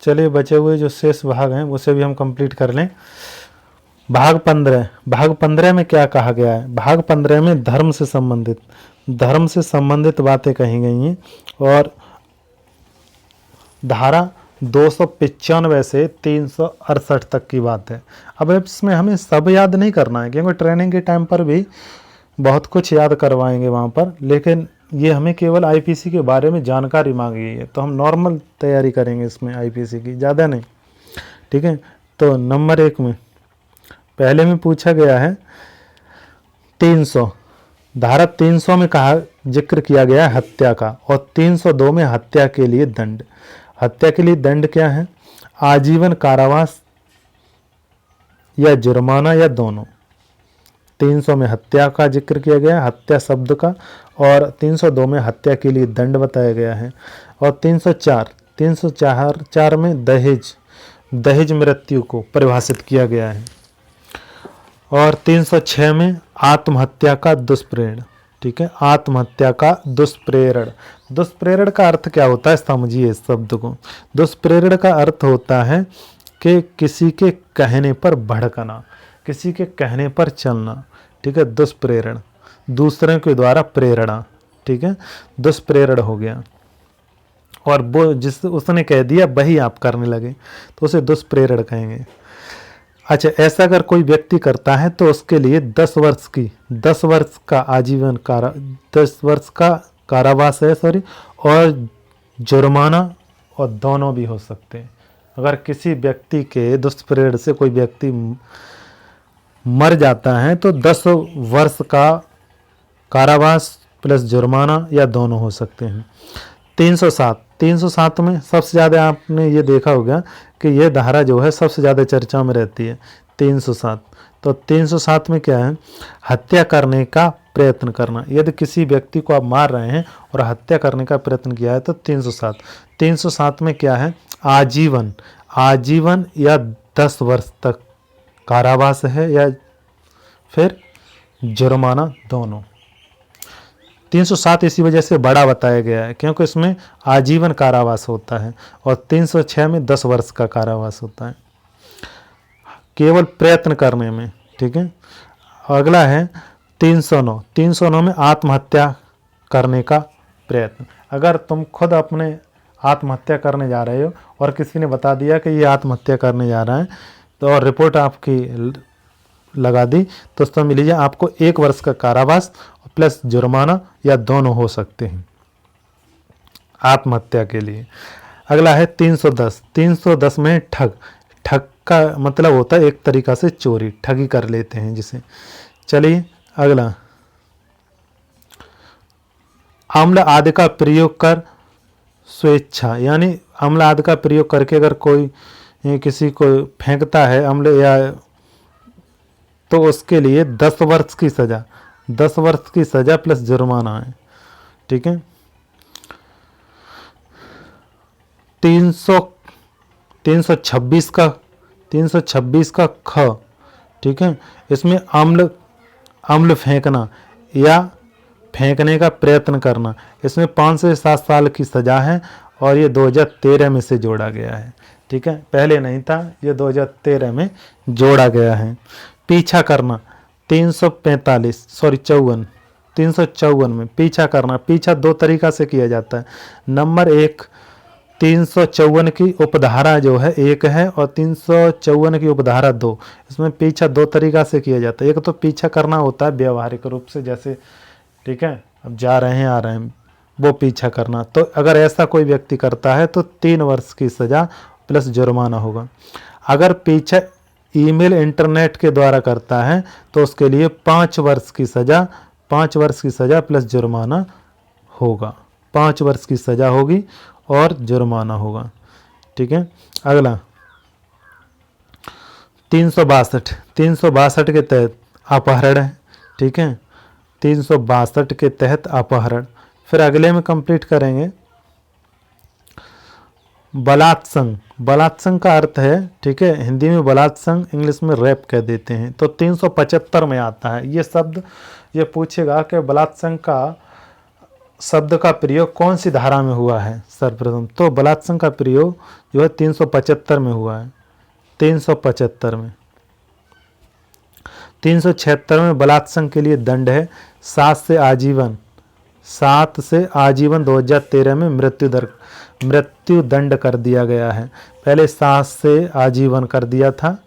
चलिए बचे हुए जो शेष भाग हैं उसे भी हम कंप्लीट कर लें। भाग 15 में क्या कहा गया है? भाग 15 में धर्म से संबंधित बातें कही गई हैं और धारा 295 से 368 तक की बात है। अब इसमें हमें सब याद नहीं करना है क्योंकि ट्रेनिंग के टाइम पर भी बहुत कुछ याद करवाएंगे वहाँ पर, लेकिन ये हमें केवल आईपीसी के बारे में जानकारी मांगी गई है, तो हम नॉर्मल तैयारी करेंगे इसमें आईपीसी की, ज़्यादा नहीं। ठीक है, तो नंबर 1 में पहले में पूछा गया है 300, धारा 300 में कहा जिक्र किया गया है हत्या का, और 302 में हत्या के लिए दंड। हत्या के लिए दंड क्या है? आजीवन कारावास या जुर्माना या दोनों। 300 में हत्या का जिक्र किया गया, हत्या शब्द का, और 302 में हत्या के लिए दंड बताया गया है। और 304 में दहेज मृत्यु को परिभाषित किया गया है। और 306 में आत्महत्या का दुष्प्रेरण। ठीक है, आत्महत्या का दुष्प्रेरण। दुष्प्रेरण का अर्थ क्या होता है, समझिए इस शब्द को। दुष्प्रेरण का अर्थ होता है कि किसी के कहने पर भड़कना, किसी के कहने पर चलना। ठीक है, दुष्प्रेरण, दूसरे के द्वारा प्रेरणा। ठीक है, दुष्प्रेरण हो गया। और वो उसने कह दिया वही आप करने लगे तो उसे दुष्प्रेरण कहेंगे। अच्छा, ऐसा अगर कोई व्यक्ति करता है तो उसके लिए 10 वर्ष का आजीवन 10 वर्ष का कारावास है और जुर्माना, और दोनों भी हो सकते हैं। अगर किसी व्यक्ति के दुष्प्रेरण से कोई व्यक्ति मर जाता है तो 10 वर्ष का कारावास प्लस जुर्माना या दोनों हो सकते हैं। 307 में सबसे ज़्यादा आपने ये देखा होगा कि ये धारा जो है सबसे ज़्यादा चर्चा में रहती है, 307। तो 307 में क्या है? हत्या करने का प्रयत्न करना। यदि किसी व्यक्ति को आप मार रहे हैं और हत्या करने का प्रयत्न किया है तो 307 में क्या है? आजीवन या 10 वर्ष तक कारावास है या फिर जुर्माना, दोनों। 307 इसी वजह से बड़ा बताया गया है क्योंकि इसमें आजीवन कारावास होता है, और 306 में 10 वर्ष का कारावास होता है केवल प्रयत्न करने में। ठीक है, अगला है 309 में आत्महत्या करने का प्रयत्न। अगर तुम खुद अपने आत्महत्या करने जा रहे हो और किसी ने बता दिया कि ये आत्महत्या करने जा रहा है तो और रिपोर्ट आपकी लगा दी तो समझ लीजिए आपको 1 वर्ष का कारावास प्लस जुर्माना या दोनों हो सकते हैं आत्महत्या के लिए। अगला है 310 में ठग का मतलब होता है एक तरीका से चोरी, ठगी कर लेते हैं जिसे। चलिए अगला, अम्ल आदि का प्रयोग कर स्वेच्छा, यानी अम्ल आदि का प्रयोग करके अगर कोई किसी को फेंकता है अम्ल या, तो उसके लिए 10 वर्ष की सज़ा, 10 वर्ष की सज़ा प्लस जुर्माना है। ठीक है, 326 का ख। ठीक है, इसमें अम्ल फेंकना या फेंकने का प्रयत्न करना, इसमें 5 से 7 साल की सज़ा है और ये 2013 में से जोड़ा गया है। ठीक है, पहले नहीं था, ये 2013 में जोड़ा गया है। पीछा करना 354 में पीछा करना। पीछा 2 तरीक़ा से किया जाता है। नंबर 1, 354 की उपधारा जो है 1 है और 354 की उपधारा 2। इसमें पीछा 2 तरीक़ा से किया जाता है। एक तो पीछा करना होता है व्यवहारिक रूप से, जैसे ठीक है अब जा रहे हैं आ रहे हैं, वो पीछा करना। तो अगर ऐसा कोई व्यक्ति करता है तो 3 वर्ष की सज़ा प्लस जुर्माना होगा। अगर पीछा ईमेल इंटरनेट के द्वारा करता है तो उसके लिए 5 वर्ष की सज़ा प्लस जुर्माना होगा। 5 वर्ष की सज़ा होगी और जुर्माना होगा। ठीक है, अगला 362 के तहत अपहरण है। ठीक है, 362 के तहत अपहरण। फिर अगले में कंप्लीट करेंगे बलात्संग का अर्थ है, ठीक है, हिंदी में बलात्संग, इंग्लिश में रेप कह देते हैं। तो 375 में आता है ये शब्द। ये पूछेगा कि बलात्संग का शब्द का प्रयोग कौन सी धारा में हुआ है सर्वप्रथम? तो बलात्संग का प्रयोग जो है 375 में हुआ है, 375 में। 376 में बलात्संग के लिए दंड है 7 से आजीवन, 7 से आजीवन 2013 में मृत्यु दंड कर दिया गया है। पहले 7 से आजीवन कर दिया था,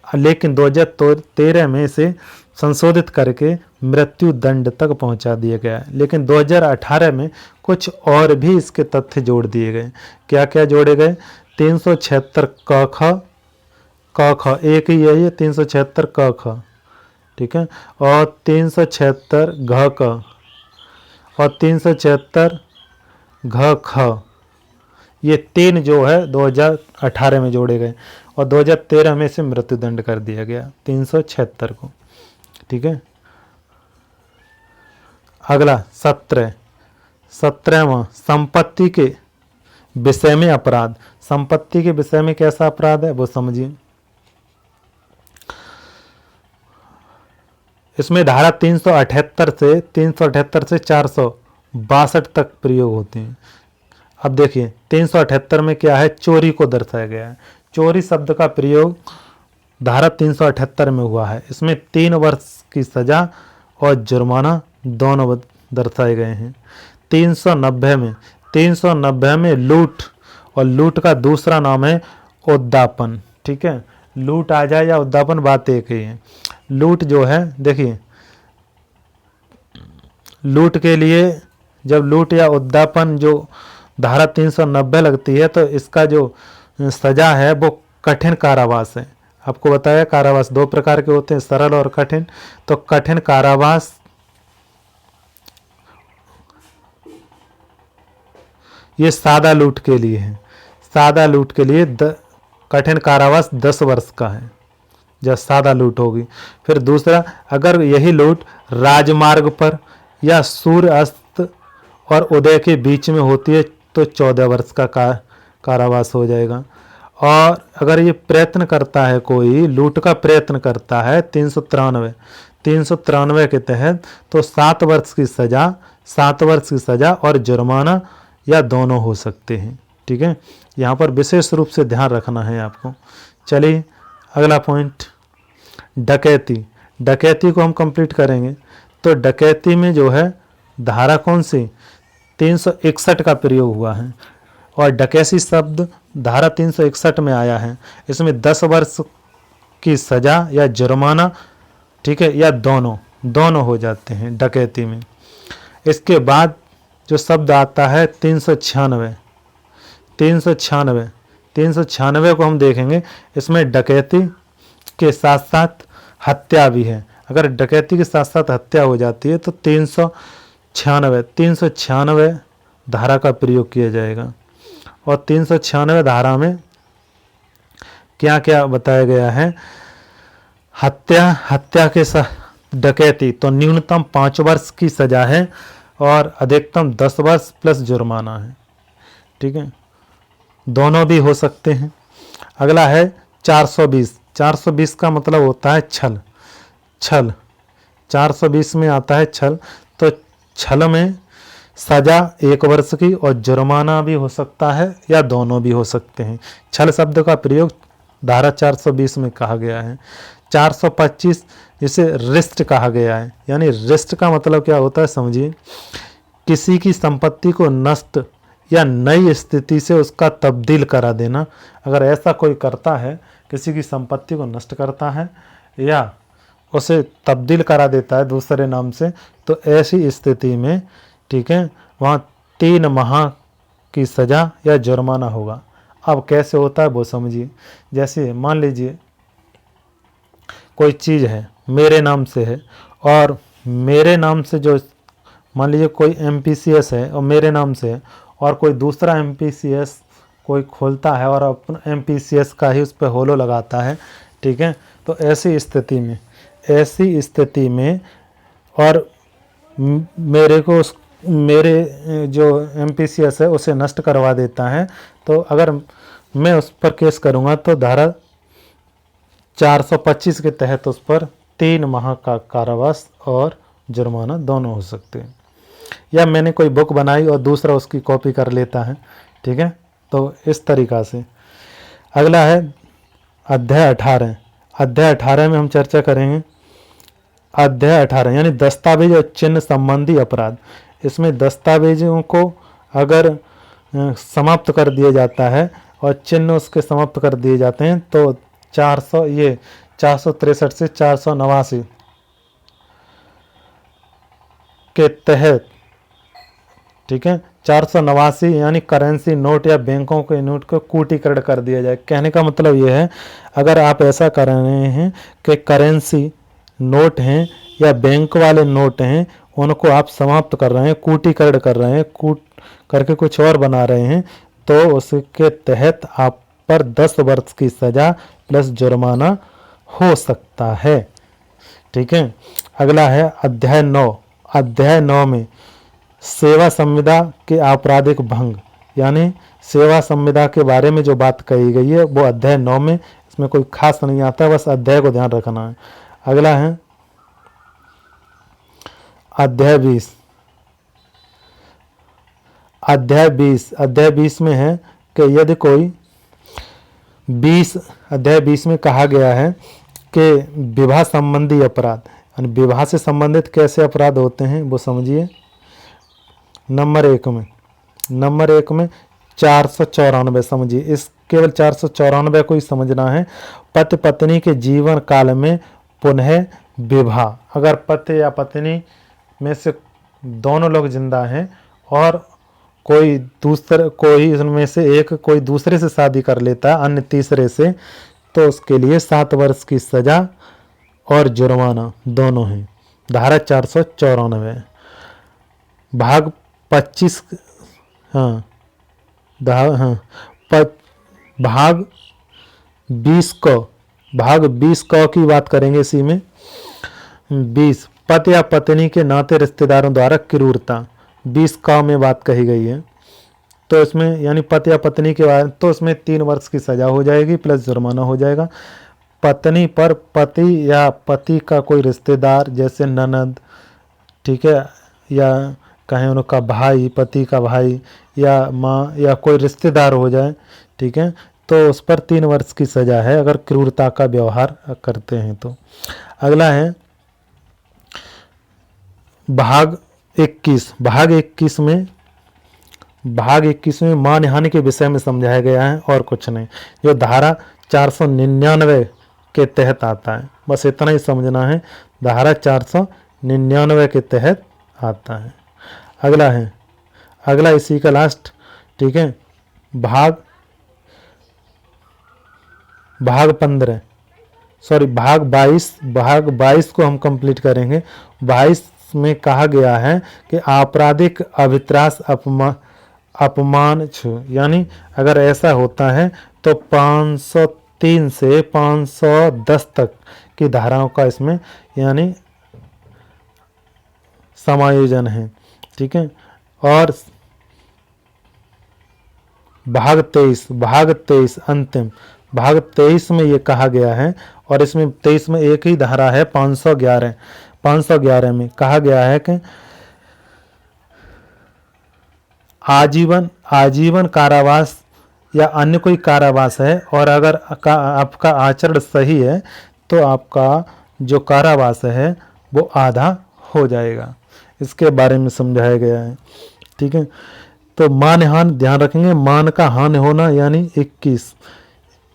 लेकिन 2013 में इसे संशोधित करके मृत्यु दंड तक पहुंचा दिया गया है। लेकिन 2018 में कुछ और भी इसके तथ्य जोड़ दिए गए। क्या क्या जोड़े गए? 376 क ख एक ही है ये 376 क ख, ठीक है, और 376 घ क और 376 घ ख, ये 3 जो है 2018 में जोड़े गए और 2013 में इसे मृत्युदंड कर दिया गया 376 को, ठीक है। अगला 17वां संपत्ति के विषय में अपराध। संपत्ति के विषय में कैसा अपराध है वो समझिए। इसमें धारा 378 से 462 तक प्रयोग होते हैं। अब देखिए 378 में क्या है? चोरी को दर्शाया गया है। चोरी शब्द का प्रयोग धारा 378 में हुआ है। इसमें 3 वर्ष की सजा और जुर्माना दोनों दर्शाए गए हैं। 390 में लूट, और लूट का दूसरा नाम है उद्दापन, ठीक है। लूट आ जाए या उद्दापन बात एक ही है। लूट जो है देखिए, लूट के लिए जब लूट या उद्दापन जो धारा 390 लगती है तो इसका जो सजा है वो कठिन कारावास है। आपको बताया कारावास 2 प्रकार के होते हैं, सरल और कठिन। तो कठिन कारावास ये सादा लूट के लिए है। सादा लूट के लिए कठिन कारावास 10 वर्ष का है जब सादा लूट होगी। फिर दूसरा, अगर यही लूट राजमार्ग पर या सूर्य अस्त और उदय के बीच में होती है तो 14 वर्ष का कारावास हो जाएगा। और अगर ये प्रयत्न करता है, कोई लूट का प्रयत्न करता है 393 के तहत, तो 7 वर्ष की सजा और जुर्माना या दोनों हो सकते हैं, ठीक है। यहाँ पर विशेष रूप से ध्यान रखना है आपको। चलिए अगला पॉइंट, डकैती। डकैती को हम कंप्लीट करेंगे। तो डकैती में जो है धारा कौन सी? 361 का प्रयोग हुआ है और डकैती शब्द धारा 361 में आया है। इसमें 10 वर्ष की सजा या जुर्माना, ठीक है, या दोनों हो जाते हैं डकैती में। इसके बाद जो शब्द आता है 396 को हम देखेंगे। इसमें डकैती के साथ साथ हत्या भी है। अगर डकैती के साथ साथ हत्या हो जाती है तो 396 धारा का प्रयोग किया जाएगा। और 396 धारा में क्या क्या बताया गया है? हत्या के साथ डकैती तो न्यूनतम 5 वर्ष की सजा है और अधिकतम 10 वर्ष प्लस जुर्माना है, ठीक है। दोनों भी हो सकते हैं। अगला है 420 का मतलब होता है छल। 420 में आता है छल। तो छल में सजा 1 वर्ष की और जुर्माना भी हो सकता है या दोनों भी हो सकते हैं। छल शब्द का प्रयोग धारा 420 में कहा गया है। 425 जिसे रिस्ट कहा गया है, यानी रिस्ट का मतलब क्या होता है समझिए। किसी की संपत्ति को नष्ट या नई स्थिति से उसका तब्दील करा देना। अगर ऐसा कोई करता है, किसी की संपत्ति को नष्ट करता है या उसे तब्दील करा देता है दूसरे नाम से, तो ऐसी स्थिति में, ठीक है, वहाँ 3 माह की सज़ा या जुर्माना होगा। अब कैसे होता है वो समझिए। जैसे मान लीजिए कोई चीज़ है मेरे नाम से है और मेरे नाम से जो, मान लीजिए कोई MPCS है और मेरे नाम से है और कोई दूसरा MPCS कोई खोलता है और अपना MPCS का ही उस पर होलो लगाता है, ठीक है। तो ऐसी स्थिति में और मेरे जो MPCS है उसे नष्ट करवा देता है, तो अगर मैं उस पर केस करूँगा तो धारा 425 के तहत उस पर 3 माह का कारावास और जुर्माना दोनों हो सकते हैं। या मैंने कोई बुक बनाई और दूसरा उसकी कॉपी कर लेता है, ठीक है। तो इस तरीक़ा से। अगला है अध्याय 18। अध्याय 18 में हम चर्चा करेंगे अध्याय 18 यानी दस्तावेज और चिन्ह संबंधी अपराध। इसमें दस्तावेजों को अगर समाप्त कर दिया जाता है और चिन्ह उसके समाप्त कर दिए जाते हैं तो 463 से 489 के तहत, ठीक है, 489 यानी करेंसी नोट या बैंकों के नोट को कूटीकरण कर दिया जाए। कहने का मतलब ये है, अगर आप ऐसा कर रहे हैं कि करेंसी नोट हैं या बैंक वाले नोट हैं, उनको आप समाप्त कर रहे हैं, कूटीकरण कर रहे हैं, कूट करके कुछ और बना रहे हैं, तो उसके तहत आप पर 10 वर्ष की सज़ा प्लस जुर्माना हो सकता है, ठीक है। अगला है अध्याय 9। अध्याय 9 में सेवा संविदा के आपराधिक भंग यानी सेवा संविदा के बारे में जो बात कही गई है वो अध्याय 9 में, इसमें कोई खास नहीं आता, बस अध्याय को ध्यान रखना है। अगला है अध्याय 20। अध्याय 20 में है कि यदि कोई अध्याय 20 में कहा गया है कि विवाह संबंधी अपराध, यानी विवाह से संबंधित कैसे अपराध होते हैं वो समझिए। नंबर एक में 494 समझिए, इस केवल 494 को ही समझना है। पति पत्नी के जीवन काल में पुनः विवाह, अगर पति या पत्नी में से दोनों लोग जिंदा हैं और कोई इसमें से एक कोई दूसरे से शादी कर लेता है अन्य तीसरे से, तो उसके लिए 7 वर्ष की सज़ा और जुर्माना दोनों हैं। धारा 494 भाग 25 भाग 20 क की बात करेंगे। इसी में 20 पति या पत्नी के नाते रिश्तेदारों द्वारा क्रूरता 20 क में बात कही गई है। तो इसमें यानी पति या पत्नी के बारे, तो इसमें 3 वर्ष की सज़ा हो जाएगी प्लस जुर्माना हो जाएगा। पत्नी पर पति या पति का कोई रिश्तेदार जैसे ननद, ठीक है, या कहें उनका भाई, पति का भाई या माँ या कोई रिश्तेदार हो जाए, ठीक है, तो उस पर 3 वर्ष की सज़ा है अगर क्रूरता का व्यवहार करते हैं तो। अगला है भाग 21। भाग 21 में मानहानि के विषय में समझाया गया है और कुछ नहीं, जो धारा 499 के तहत आता है, बस इतना ही समझना है, धारा 499 के तहत आता है। अगला इसी का लास्ट, ठीक है, भाग 22 को हम कंप्लीट करेंगे। 22 में कहा गया है कि आपराधिक अभित्रास अपमान छू, यानी अगर ऐसा होता है तो 503 से 510 तक की धाराओं का इसमें यानी समायोजन है, ठीक है। और भाग 23 अंतिम भाग 23 में ये कहा गया है, और इसमें 23 में एक ही धारा है 511 में कहा गया है कि आजीवन कारावास या अन्य कोई कारावास है, और अगर आपका आचरण सही है तो आपका जो कारावास है वो आधा हो जाएगा। इसके बारे में समझाया गया है, ठीक है। तो मान हानि ध्यान रखेंगे, मान का हानि होना यानी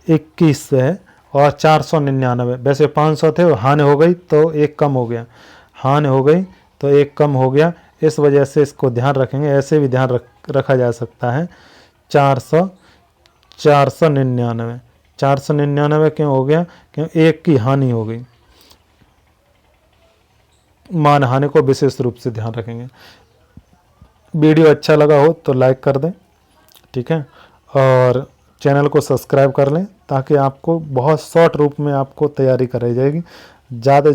21 है और 499, वैसे 500 थे, हानि हो गई तो एक कम हो गया, इस वजह से इसको ध्यान रखेंगे। ऐसे भी ध्यान रखा जा सकता है 499 क्यों हो गया, क्यों एक की हानि हो गई। मान हानि को विशेष रूप से ध्यान रखेंगे। वीडियो अच्छा लगा हो तो लाइक कर दें, ठीक है, और चैनल को सब्सक्राइब कर लें ताकि आपको बहुत शॉर्ट रूप में आपको तैयारी कराई जाएगी। ज़्यादा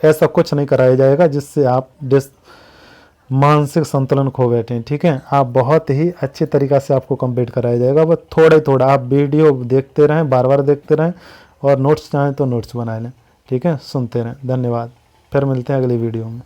ऐसा कुछ नहीं कराया जाएगा जिससे आप मानसिक संतुलन खो बैठें, ठीक है। आप बहुत ही अच्छे तरीक़ा से आपको कंप्लीट कराया जाएगा, बस थोड़ा आप वीडियो देखते रहें, बार देखते रहें, और नोट्स चाहें तो नोट्स बना लें, ठीक है, सुनते रहें। धन्यवाद, फिर मिलते हैं अगली वीडियो में।